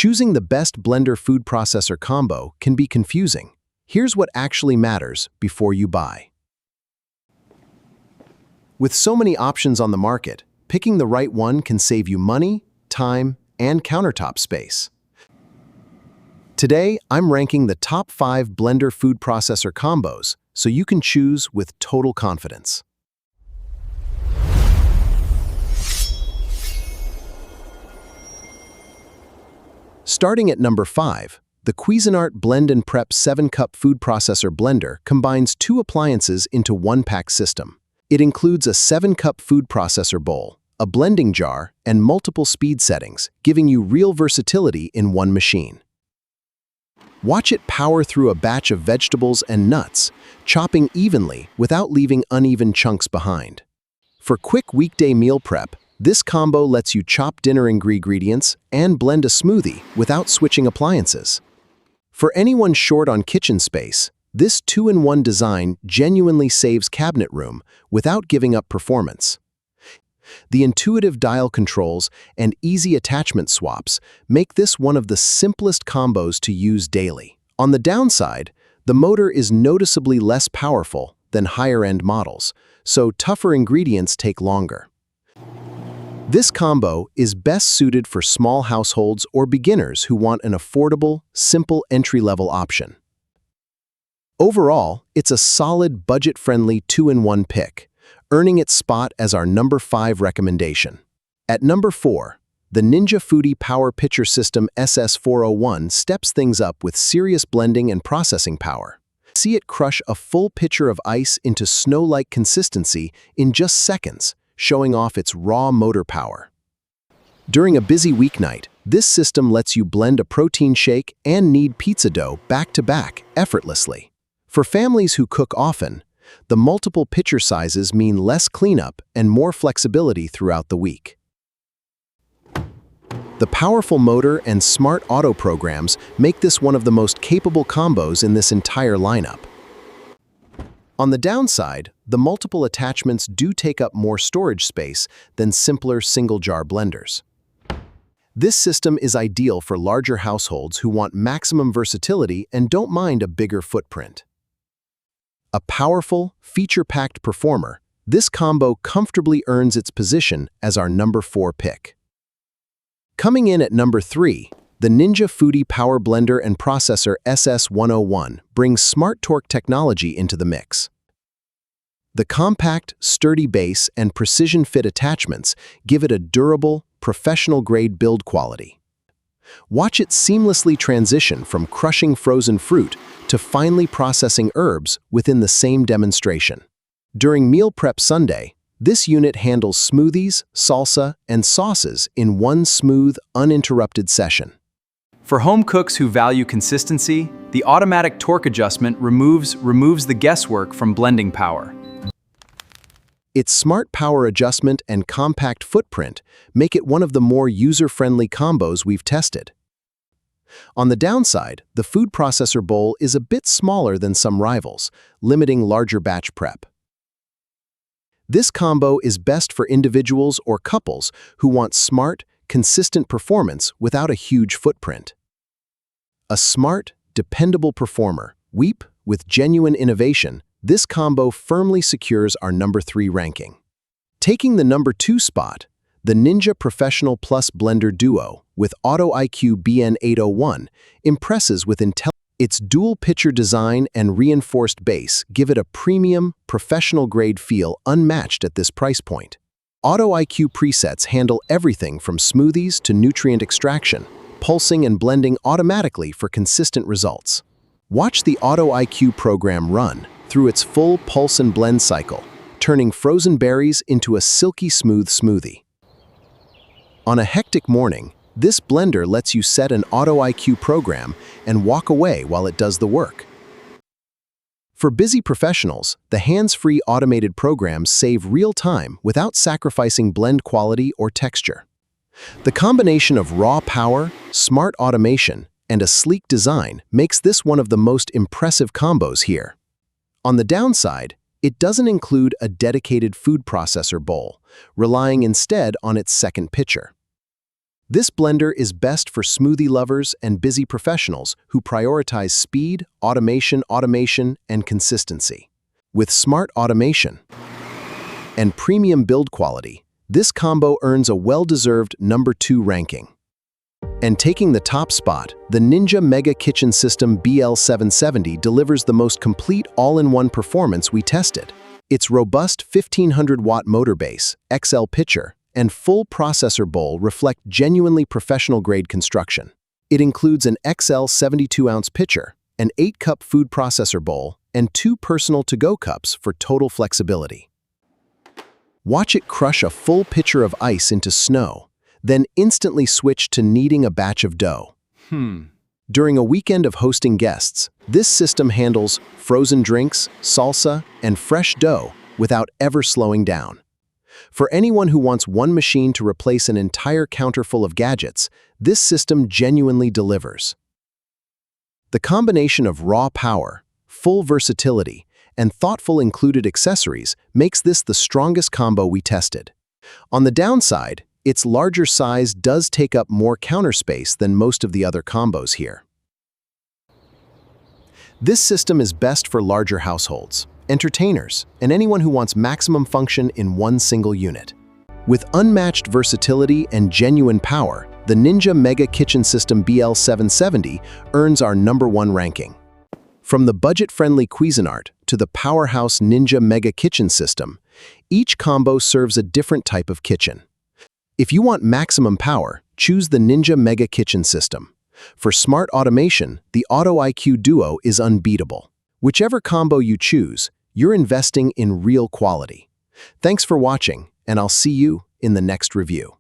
Choosing the best blender food processor combo can be confusing. Here's what actually matters before you buy. With so many options on the market, picking the right one can save you money, time, and countertop space. Today, I'm ranking the top 5 blender food processor combos so you can choose with total confidence. Starting at number 5, the Cuisinart Blend-and-Prep 7-cup food processor blender combines 2 appliances into one pack system. It includes a 7-cup food processor bowl, a blending jar, and multiple speed settings, giving you real versatility in one machine. Watch it power through a batch of vegetables and nuts, chopping evenly without leaving uneven chunks behind. For quick weekday meal prep, this combo lets you chop dinner ingredients and blend a smoothie without switching appliances. For anyone short on kitchen space, this 2-in-1 design genuinely saves cabinet room without giving up performance. The intuitive dial controls and easy attachment swaps make this one of the simplest combos to use daily. On the downside, the motor is noticeably less powerful than higher-end models, so tougher ingredients take longer. This combo is best suited for small households or beginners who want an affordable, simple entry-level option. Overall, it's a solid, budget-friendly 2-in-1 pick, earning its spot as our number 5 recommendation. At number 4, the Ninja Foodi Power Pitcher System SS401 steps things up with serious blending and processing power. See it crush a full pitcher of ice into snow-like consistency in just seconds, showing off its raw motor power. During a busy weeknight, this system lets you blend a protein shake and knead pizza dough back-to-back effortlessly. For families who cook often, the multiple pitcher sizes mean less cleanup and more flexibility throughout the week. The powerful motor and smart auto programs make this one of the most capable combos in this entire lineup. On the downside, the multiple attachments do take up more storage space than simpler single-jar blenders. This system is ideal for larger households who want maximum versatility and don't mind a bigger footprint. A powerful, feature-packed performer, this combo comfortably earns its position as our number 4 pick. Coming in at number 3, the Ninja Foodi Power Blender and Processor SS101 brings smartTORQUE technology into the mix. The compact, sturdy base and precision-fit attachments give it a durable, professional-grade build quality. Watch it seamlessly transition from crushing frozen fruit to finely processing herbs within the same demonstration. During Meal Prep Sunday, this unit handles smoothies, salsa, and sauces in one smooth, uninterrupted session. For home cooks who value consistency, the automatic torque adjustment removes the guesswork from blending power. Its smart power adjustment and compact footprint make it one of the more user-friendly combos we've tested. On the downside, the food processor bowl is a bit smaller than some rivals, limiting larger batch prep. This combo is best for individuals or couples who want smart, consistent performance without a huge footprint. A smart, dependable performer, with genuine innovation, this combo firmly secures our number 3 ranking. Taking the number 2 spot, the Ninja Professional Plus Blender Duo with Auto-iQ BN801 impresses with its dual-pitcher design and reinforced base give it a premium, professional-grade feel unmatched at this price point. Auto-iQ presets handle everything from smoothies to nutrient extraction, pulsing and blending automatically for consistent results. Watch the Auto-iQ program run through its full pulse and blend cycle, turning frozen berries into a silky smooth smoothie. On a hectic morning, this blender lets you set an Auto-iQ program and walk away while it does the work. For busy professionals, the hands-free automated programs save real time without sacrificing blend quality or texture. The combination of raw power, smart automation, and a sleek design makes this one of the most impressive combos here. On the downside, it doesn't include a dedicated food processor bowl, relying instead on its second pitcher. This blender is best for smoothie lovers and busy professionals who prioritize speed, automation, and consistency. With smart automation and premium build quality, this combo earns a well-deserved number 2 ranking. And taking the top spot, the Ninja Mega Kitchen System BL770 delivers the most complete all-in-one performance we tested. Its robust 1500-watt motor base, XL pitcher, and full processor bowl reflect genuinely professional-grade construction. It includes an XL 72-ounce pitcher, an 8-cup food processor bowl, and 2 personal to-go cups for total flexibility. Watch it crush a full pitcher of ice into snow, then instantly switch to kneading a batch of dough. During a weekend of hosting guests, this system handles frozen drinks, salsa, and fresh dough without ever slowing down. For anyone who wants one machine to replace an entire counter full of gadgets, this system genuinely delivers. The combination of raw power, full versatility, and thoughtful included accessories makes this the strongest combo we tested. On the downside, its larger size does take up more counter space than most of the other combos here. This system is best for larger households, entertainers, and anyone who wants maximum function in one single unit. With unmatched versatility and genuine power, the Ninja Mega Kitchen System BL770 earns our number 1 ranking. From the budget-friendly Cuisinart to the powerhouse Ninja Mega Kitchen System, each combo serves a different type of kitchen. If you want maximum power, choose the Ninja Mega Kitchen System. For smart automation, the Auto-iQ Duo is unbeatable. Whichever combo you choose, you're investing in real quality. Thanks for watching, and I'll see you in the next review.